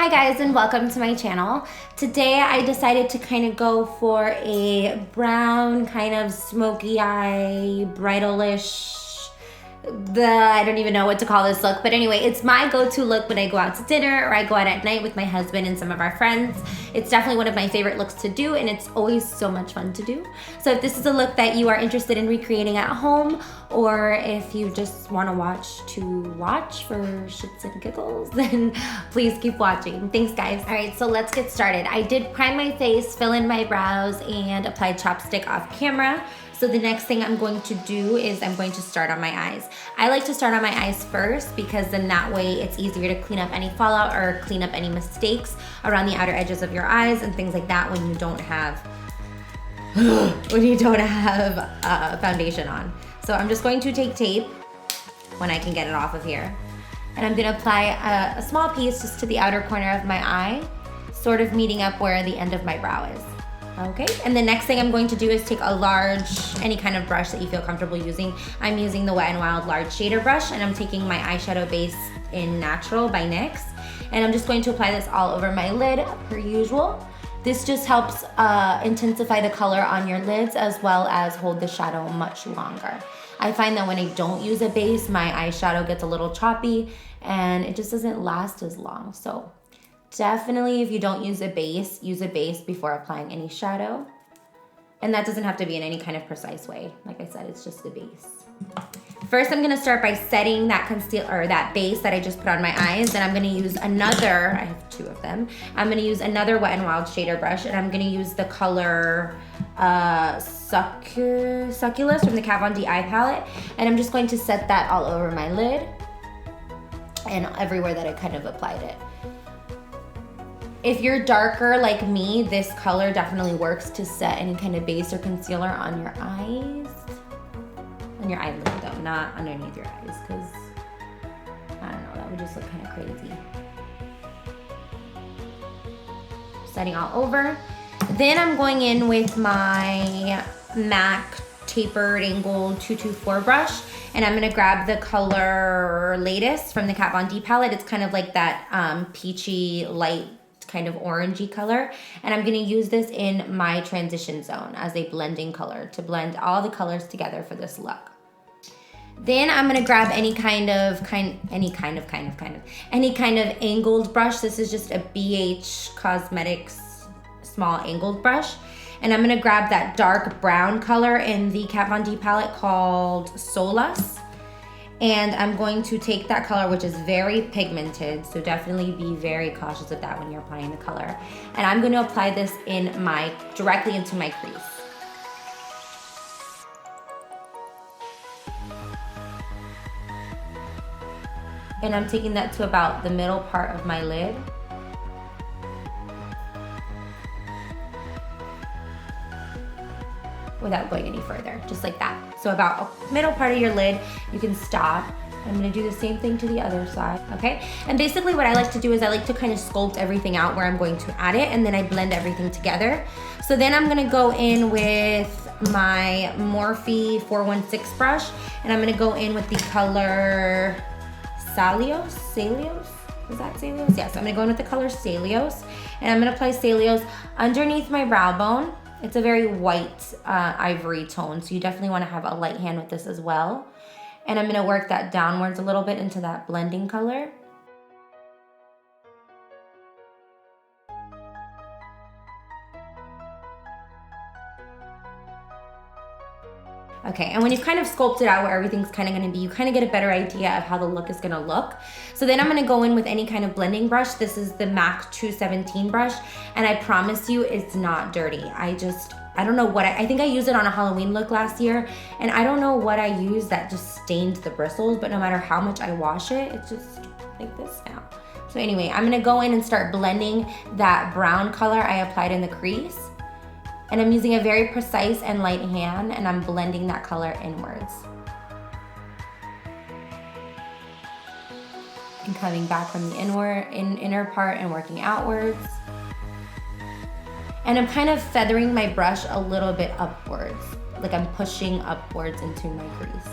Hi guys and welcome to my channel. Today I decided to kind of go for a brown kind of smoky eye, bridal-ish, I don't even know what to call this look, but anyway, it's my go-to look when I go out to dinner or I go out at night with my husband and some of our friends. It's definitely one of my favorite looks to do and it's always so much fun to do. So if this is a look that you are interested in recreating at home, or if you just want to watch for shits and giggles, then please keep watching. Thanks guys. All right, so let's get started. I did prime my face, fill in my brows, and apply chapstick off camera. So the next thing I'm going to do is I'm going to start on my eyes. I like to start on my eyes first because then that way it's easier to clean up any fallout or clean up any mistakes around the outer edges of your eyes and things like that when you don't have foundation on. So I'm just going to take tape when I can get it off of here. And I'm gonna apply a small piece just to the outer corner of my eye, sort of meeting up where the end of my brow is. Okay, and the next thing I'm going to do is take a large, any kind of brush that you feel comfortable using. I'm using the Wet n Wild large shader brush and I'm taking my eyeshadow base in Natural by NYX. And I'm just going to apply this all over my lid per usual. This just helps intensify the color on your lids as well as hold the shadow much longer. I find that when I don't use a base, my eyeshadow gets a little choppy and it just doesn't last as long. So definitely if you don't use a base before applying any shadow. And that doesn't have to be in any kind of precise way. Like I said, it's just the base. First, I'm gonna start by setting that that base that I just put on my eyes. Then I'm gonna use another, I have two of them. I'm gonna use another Wet n Wild shader brush and I'm gonna use the color Succulus from the Kat Von D eye palette. And I'm just going to set that all over my lid and everywhere that I kind of applied it. If you're darker like me, this color definitely works to set any kind of base or concealer on your eyes. On your eyelid though, not underneath your eyes, because I don't know, that would just look kind of crazy. Setting all over. Then I'm going in with my MAC tapered angled 224 brush, and I'm gonna grab the color Latest from the Kat Von D palette. It's kind of like that peachy light kind of orangey color, and I'm gonna use this in my transition zone as a blending color to blend all the colors together for this look. Then I'm gonna grab any kind of angled brush. This is just a BH Cosmetics small angled brush, and I'm gonna grab that dark brown color in the Kat Von D palette called Solus. And I'm going to take that color, which is very pigmented, so definitely be very cautious of that when you're applying the color. And I'm going to apply this directly into my crease. And I'm taking that to about the middle part of my lid. Without going any further, just like that. So about a middle part of your lid, you can stop. I'm gonna do the same thing to the other side, okay? And basically what I like to do is I like to kind of sculpt everything out where I'm going to add it, and then I blend everything together. So then I'm gonna go in with my Morphe 416 brush, and I'm gonna go in with the color Salios? Is that Salios? Yes, I'm gonna go in with the color Salios, and I'm gonna apply Salios underneath my brow bone. It's a very white ivory tone, so you definitely want to have a light hand with this as well. And I'm going to work that downwards a little bit into that blending color. Okay, and when you've kind of sculpted out where everything's kind of gonna be, you kind of get a better idea of how the look is gonna look. So then I'm gonna go in with any kind of blending brush. This is the MAC 217 brush, and I promise you it's not dirty. I don't know what, I think I used it on a Halloween look last year, and I don't know what I used that just stained the bristles, but no matter how much I wash it, it's just like this now. So anyway, I'm gonna go in and start blending that brown color I applied in the crease. And I'm using a very precise and light hand, and I'm blending that color inwards. And coming back from the inner part and working outwards. And I'm kind of feathering my brush a little bit upwards, like I'm pushing upwards into my crease.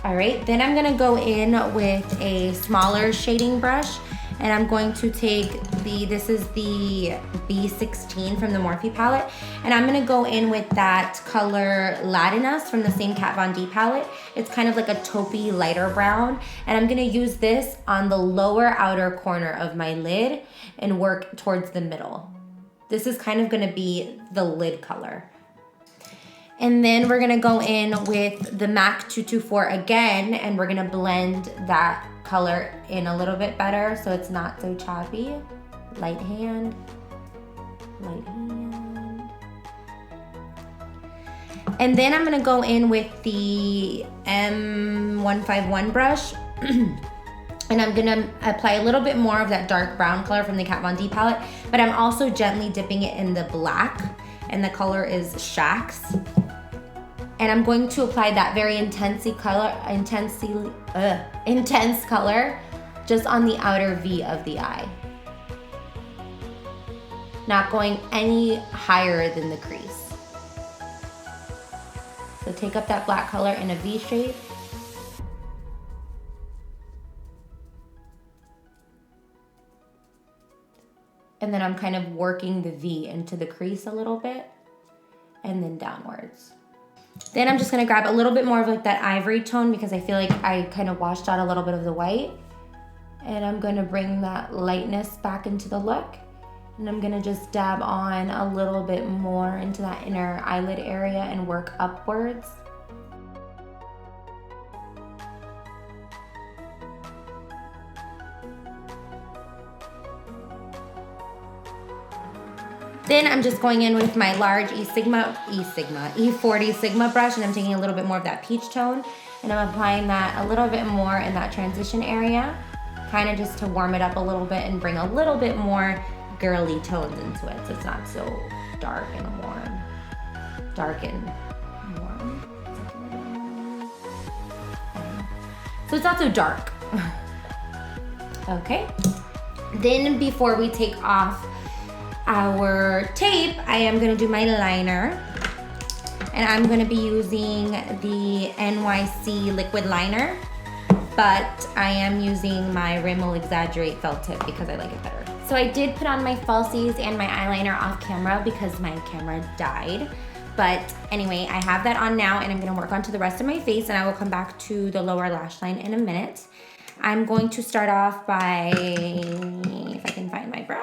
All right, then I'm gonna go in with a smaller shading brush, and I'm going to take this is the B16 from the Morphe palette, and I'm gonna go in with that color Latinus from the same Kat Von D palette. It's kind of like a taupey lighter brown, and I'm gonna use this on the lower outer corner of my lid and work towards the middle. This is kind of gonna be the lid color. And then we're gonna go in with the MAC 224 again, and we're gonna blend that color in a little bit better so it's not so choppy. Light hand, light hand. And then I'm gonna go in with the M151 brush, and I'm gonna apply a little bit more of that dark brown color from the Kat Von D palette, but I'm also gently dipping it in the black, and the color is Shacks. And I'm going to apply that very intense color just on the outer V of the eye. Not going any higher than the crease. So take up that black color in a V shape. And then I'm kind of working the V into the crease a little bit and then downwards. Then I'm just gonna grab a little bit more of like that ivory tone because I feel like I kind of washed out a little bit of the white. And I'm gonna bring that lightness back into the look. And I'm gonna just dab on a little bit more into that inner eyelid area and work upwards. Then I'm just going in with my large E40 Sigma brush, and I'm taking a little bit more of that peach tone, and I'm applying that a little bit more in that transition area, kind of just to warm it up a little bit and bring a little bit more girly tones into it, so it's not so dark and warm. Dark and warm. So it's not so dark. Okay. Then before we take off our tape, I am gonna do my liner. And I'm gonna be using the NYC liquid liner, but I am using my Rimmel Exaggerate felt tip because I like it better. So I did put on my falsies and my eyeliner off camera because my camera died. But anyway, I have that on now, and I'm gonna work onto the rest of my face, and I will come back to the lower lash line in a minute. I'm going to start off by, if I can find my brush,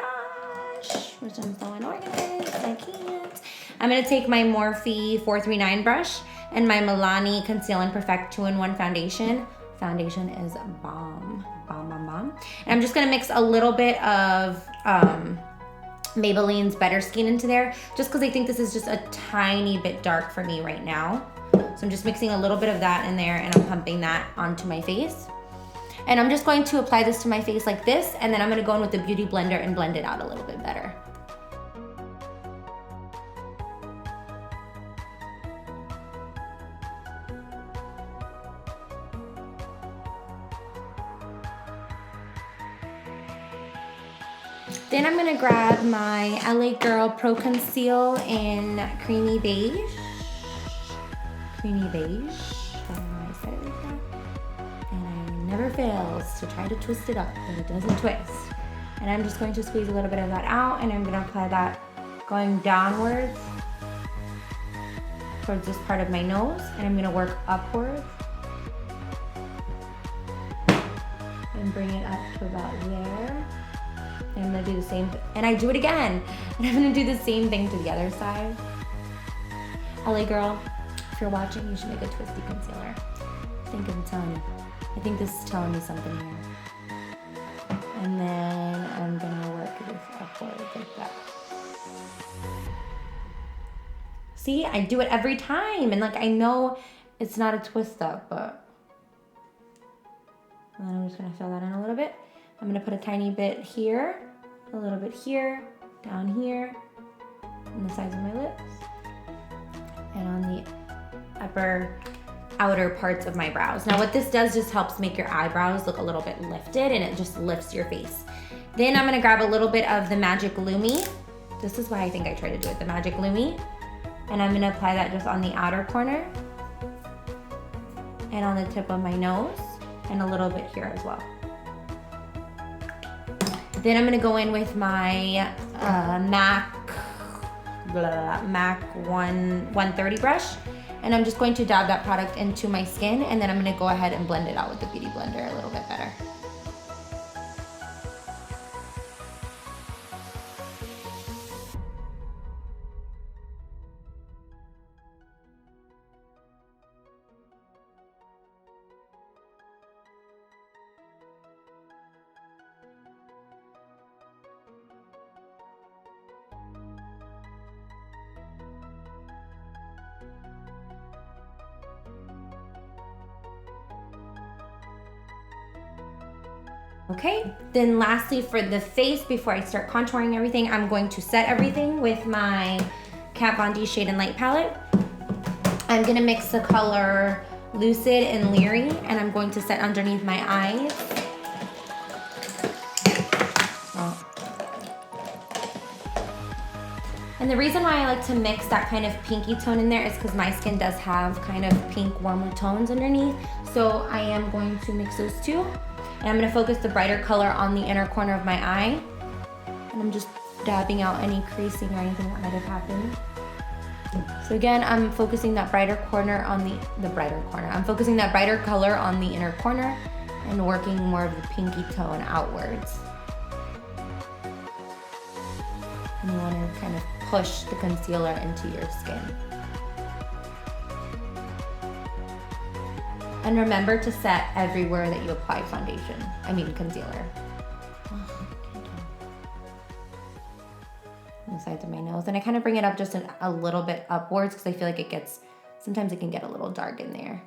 which I'm so unorganized, I can't. I'm gonna take my Morphe 439 brush and my Milani Conceal and Perfect 2-in-1 foundation. Foundation is bomb, bomb, bomb, bomb. And I'm just gonna mix a little bit of Maybelline's Better Skin into there, just because I think this is just a tiny bit dark for me right now. So I'm just mixing a little bit of that in there, and I'm pumping that onto my face. And I'm just going to apply this to my face like this, and then I'm gonna go in with the Beauty Blender and blend it out a little bit better. Then I'm gonna grab my LA Girl Pro Conceal in Creamy Beige. Creamy Beige, I don't know how to say it like that. And it never fails to try to twist it up, but it doesn't twist. And I'm just going to squeeze a little bit of that out, and I'm gonna apply that going downwards towards this part of my nose, and I'm gonna work upwards and bring it up to about there. And I'm gonna do the same thing, and I do it again. And I'm gonna do the same thing to the other side. LA Girl, if you're watching, you should make a twisty concealer. I think this is telling me something here. And then I'm gonna work this upwards like that. See, I do it every time, and like I know it's not a twist up, but and then I'm just gonna fill that in a little bit. I'm gonna put a tiny bit here, a little bit here, down here, on the sides of my lips, and on the outer parts of my brows. Now what this does just helps make your eyebrows look a little bit lifted, and it just lifts your face. Then I'm gonna grab a little bit of the Magic Lumi. This is why I think I try to do it, the Magic Lumi. And I'm gonna apply that just on the outer corner. and on the tip of my nose, and a little bit here as well. Then I'm gonna go in with my MAC 130 brush, and I'm just going to dab that product into my skin, and then I'm gonna go ahead and blend it out with the Beauty Blender a little bit better. Okay, then lastly for the face, before I start contouring everything, I'm going to set everything with my Kat Von D Shade and Light palette. I'm gonna mix the color Lucid and Leery, and I'm going to set underneath my eyes. And the reason why I like to mix that kind of pinky tone in there is because my skin does have kind of pink, warmer tones underneath. So I am going to mix those two. And I'm gonna focus the brighter color on the inner corner of my eye. And I'm just dabbing out any creasing or anything that might have happened. So again, I'm focusing that brighter corner on I'm focusing that brighter color on the inner corner and working more of the pinky tone outwards. And you wanna kind of push the concealer into your skin. And remember to set everywhere that you apply concealer. On the sides of my nose. And I kind of bring it up just a little bit upwards because I feel like sometimes it can get a little dark in there.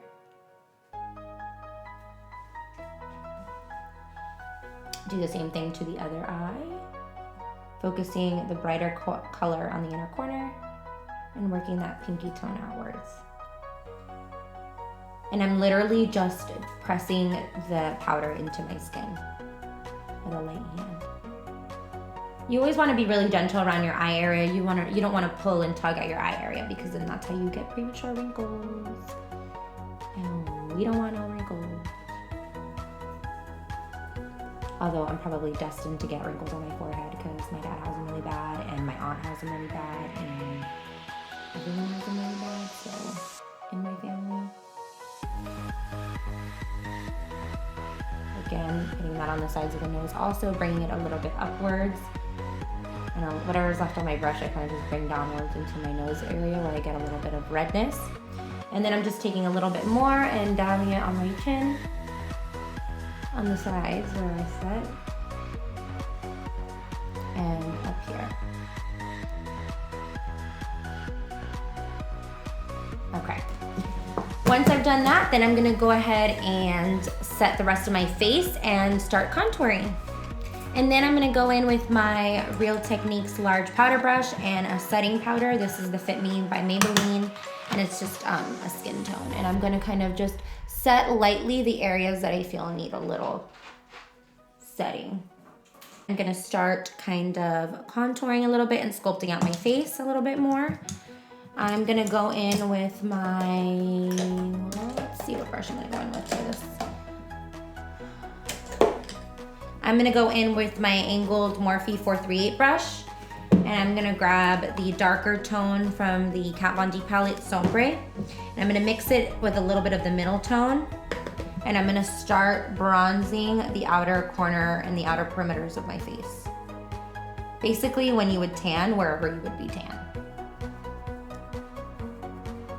Do the same thing to the other eye. Focusing the brighter color on the inner corner and working that pinky tone outwards. And I'm literally just pressing the powder into my skin with a light hand. You always want to be really gentle around your eye area. You don't want to pull and tug at your eye area because then that's how you get premature wrinkles. And we don't want no wrinkles. Although I'm probably destined to get wrinkles on my forehead because my dad has them really bad and my aunt has them really bad and everyone has them really bad, so in my family. Again, hitting that on the sides of the nose, also bringing it a little bit upwards. And whatever's left on my brush, I kind of just bring downwards into my nose area where I get a little bit of redness. And then I'm just taking a little bit more and dabbing it on my chin, on the sides where I set, and up here. Okay. Once I've done that, then I'm gonna go ahead and set the rest of my face and start contouring. And then I'm gonna go in with my Real Techniques large powder brush and a setting powder. This is the Fit Me by Maybelline, and it's just a skin tone. And I'm gonna kind of just set lightly the areas that I feel need a little setting. I'm gonna start kind of contouring a little bit and sculpting out my face a little bit more. I'm gonna go in with my, let's see what brush I'm gonna go in with for this. I'm gonna go in with my angled Morphe 438 brush, and I'm gonna grab the darker tone from the Kat Von D palette, Sombre, and I'm gonna mix it with a little bit of the middle tone, and I'm gonna start bronzing the outer corner and the outer perimeters of my face. Basically when you would tan, wherever you would be tan.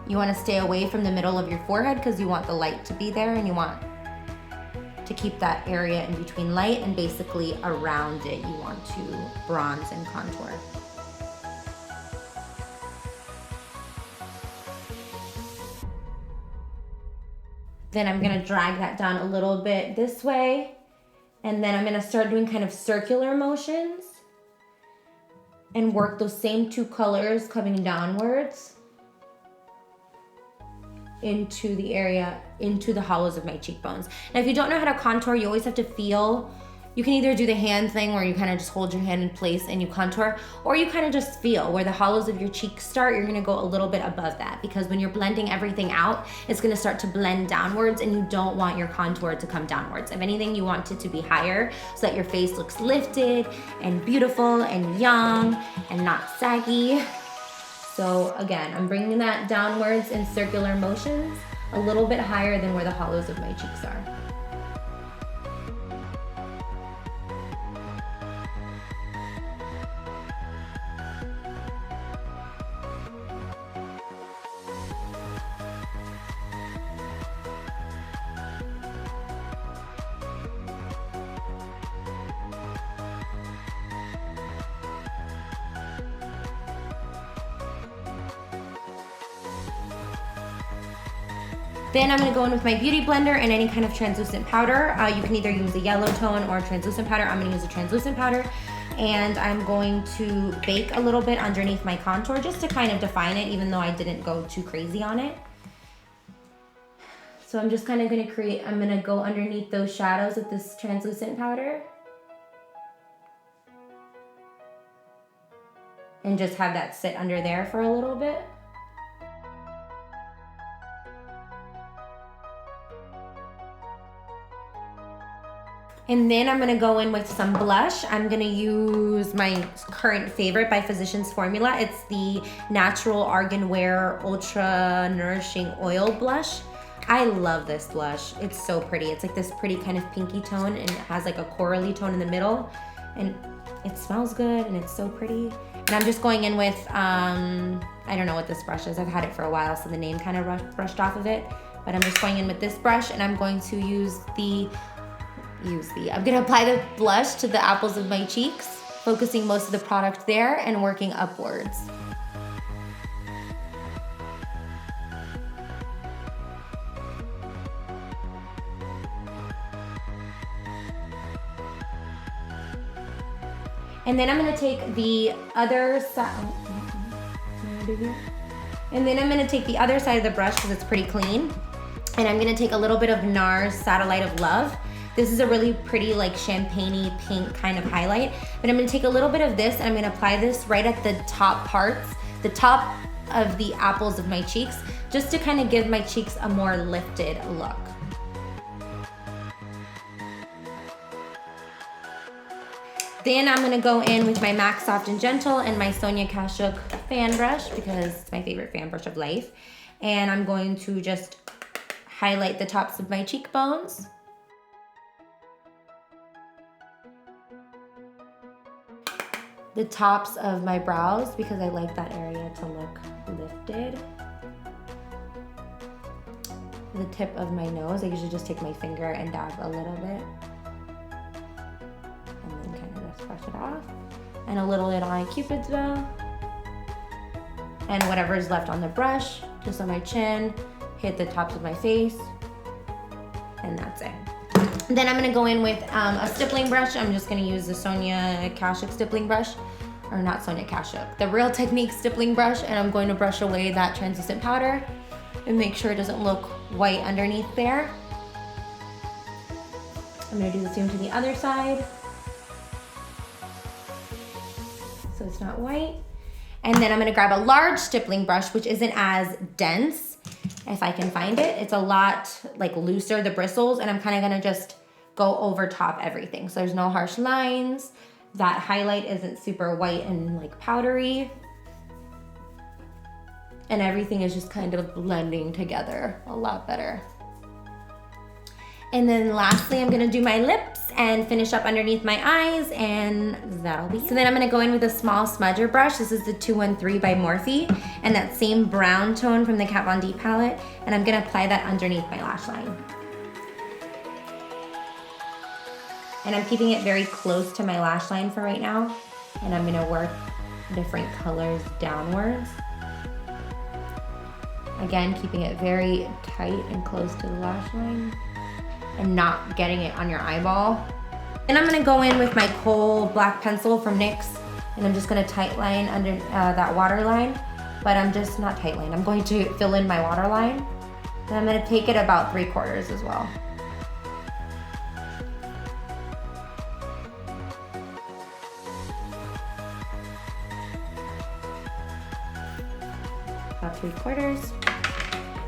You wanna stay away from the middle of your forehead because you want the light to be there, and you want to keep that area in between light, and basically around it you want to bronze and contour. Then I'm gonna drag that down a little bit this way, and then I'm gonna start doing kind of circular motions and work those same two colors coming downwards into the area, into the hollows of my cheekbones. Now, if you don't know how to contour, you always have to feel You can either do the hand thing where you kind of just hold your hand in place and you contour, or you kind of just feel where the hollows of your cheeks start, you're gonna go a little bit above that, because when you're blending everything out, it's gonna start to blend downwards, and you don't want your contour to come downwards. If anything, you want it to be higher so that your face looks lifted and beautiful and young and not saggy. So again, I'm bringing that downwards in circular motions, a little bit higher than where the hollows of my cheeks are. Then I'm gonna go in with my beauty blender and any kind of translucent powder. You can either use a yellow tone or a translucent powder. I'm gonna use a translucent powder. And I'm going to bake a little bit underneath my contour just to kind of define it, even though I didn't go too crazy on it. So I'm just kind of I'm gonna go underneath those shadows with this translucent powder. And just have that sit under there for a little bit. And then I'm gonna go in with some blush. I'm gonna use my current favorite by Physicians Formula. It's the Natural Argan Wear Ultra Nourishing Oil Blush. I love this blush. It's so pretty. It's like this pretty kind of pinky tone, and it has like a corally tone in the middle. And it smells good, and it's so pretty. And I'm just going in with, I don't know what this brush is. I've had it for a while, so the name kind of brushed off of it. But I'm just going in with this brush, and I'm going to I'm gonna apply the blush to the apples of my cheeks, focusing most of the product there and working upwards. And then I'm gonna take the other side, of the brush because it's pretty clean. And I'm gonna take a little bit of NARS Satellite of Love. This is a really pretty like champagne-y pink kind of highlight. But I'm gonna take a little bit of this and I'm gonna apply this right at the top parts, the top of the apples of my cheeks, just to kind of give my cheeks a more lifted look. Then I'm gonna go in with my MAC Soft and Gentle and my Sonia Kashuk fan brush because it's my favorite fan brush of life. And I'm going to just highlight the tops of my cheekbones. The tops of my brows because I like that area to look lifted. The tip of my nose, I usually just take my finger and dab a little bit. And then kind of just brush it off. And a little bit on my Cupid's bow. And whatever is left on the brush, just on my chin, hit the tops of my face. And that's it. Then I'm gonna go in with a stippling brush. I'm just gonna use the Sonia Kashuk stippling brush, or not Sonia Kashuk, the Real Technique stippling brush, and I'm going to brush away that translucent powder and make sure it doesn't look white underneath there. I'm gonna do the same to the other side, so it's not white. And then I'm gonna grab a large stippling brush, which isn't as dense, if I can find it. It's a lot like looser, the bristles, and I'm kind of gonna just go over top everything. So there's no harsh lines. That highlight isn't super white and like powdery. And everything is just kind of blending together a lot better. And then lastly, I'm gonna do my lips and finish up underneath my eyes, and that'll be it. So then I'm gonna go in with a small smudger brush. This is the 213 by Morphe, and that same brown tone from the Kat Von D palette, and I'm gonna apply that underneath my lash line. And I'm keeping it very close to my lash line for right now, and I'm gonna work different colors downwards. Again, keeping it very tight and close to the lash line, and not getting it on your eyeball. And I'm gonna go in with my Kohl black pencil from NYX, and I'm just gonna tight line under that water line, but I'm just not tight line. I'm going to fill in my water line, and I'm gonna take it about 3/4 as well. 3/4.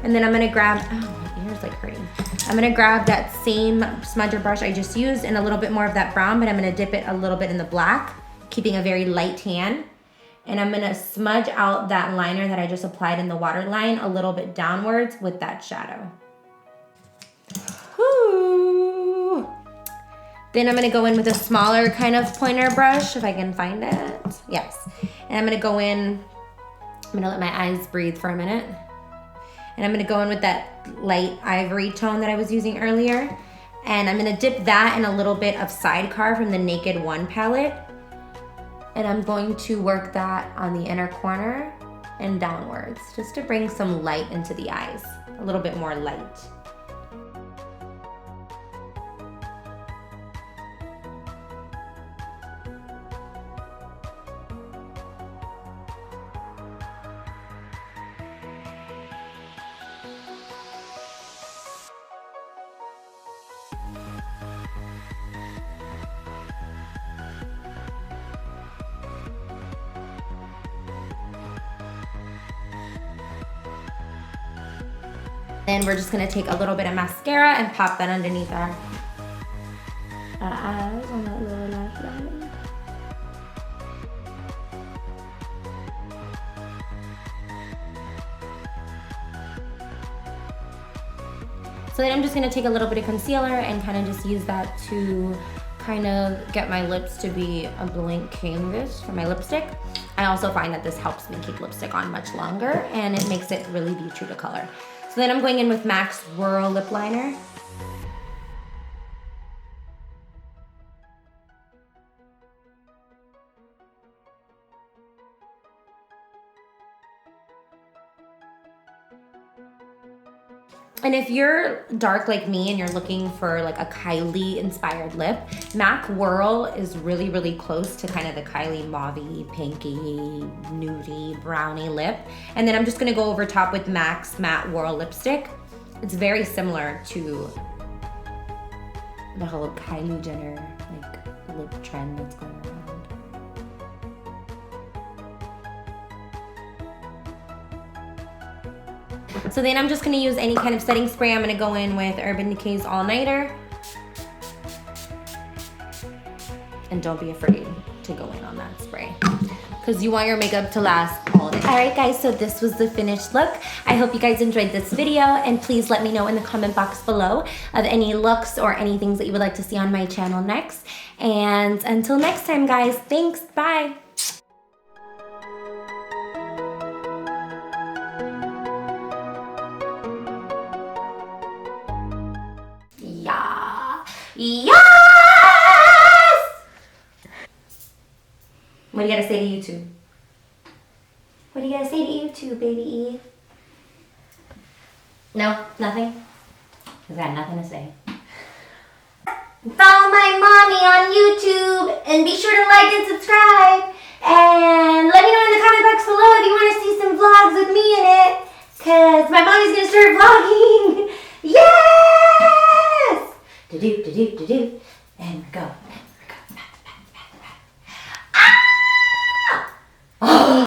And then I'm gonna grab, oh, my ear's like hurting. I'm gonna grab that same smudger brush I just used and a little bit more of that brown, but I'm gonna dip it a little bit in the black, keeping a very light tan. And I'm gonna smudge out that liner that I just applied in the waterline a little bit downwards with that shadow. Woo. Then I'm gonna go in with a smaller kind of pointer brush, if I can find it. Yes. And I'm gonna go in, I'm gonna let my eyes breathe for a minute. And I'm gonna go in with that light ivory tone that I was using earlier. And I'm gonna dip that in a little bit of Sidecar from the Naked One palette. And I'm going to work that on the inner corner and downwards, just to bring some light into the eyes, a little bit more light. Then we're just gonna take a little bit of mascara and pop that underneath our eyes on that lower lash line. So then I'm just gonna take a little bit of concealer and kind of just use that to kind of get my lips to be a blank canvas for my lipstick. I also find that this helps me keep lipstick on much longer and it makes it really be true to color. So then I'm going in with MAC's Whirl Lip Liner. And if you're dark like me and you're looking for like a Kylie inspired lip, MAC Whirl is really, really close to kind of the Kylie mauvey, pinky, nudie, brownie lip. And then I'm just gonna go over top with MAC's Matte Whirl lipstick. It's very similar to the whole Kylie Jenner like lip trend that's going around. So then I'm just gonna use any kind of setting spray. I'm gonna go in with Urban Decay's All Nighter. And don't be afraid to go in on that spray, because you want your makeup to last all day. All right guys, so this was the finished look. I hope you guys enjoyed this video, and please let me know in the comment box below of any looks or any things that you would like to see on my channel next. And until next time guys, thanks, bye. Yes! What do you gotta say to YouTube? What do you gotta say to YouTube, baby E? No? Nothing? I've got nothing to say. Follow my mommy on YouTube and be sure to like and subscribe. And let me know in the comment box below if you want to see some vlogs with me in it, because my mommy's gonna start vlogging. Yes! Do-do, do-do, do-do, and go.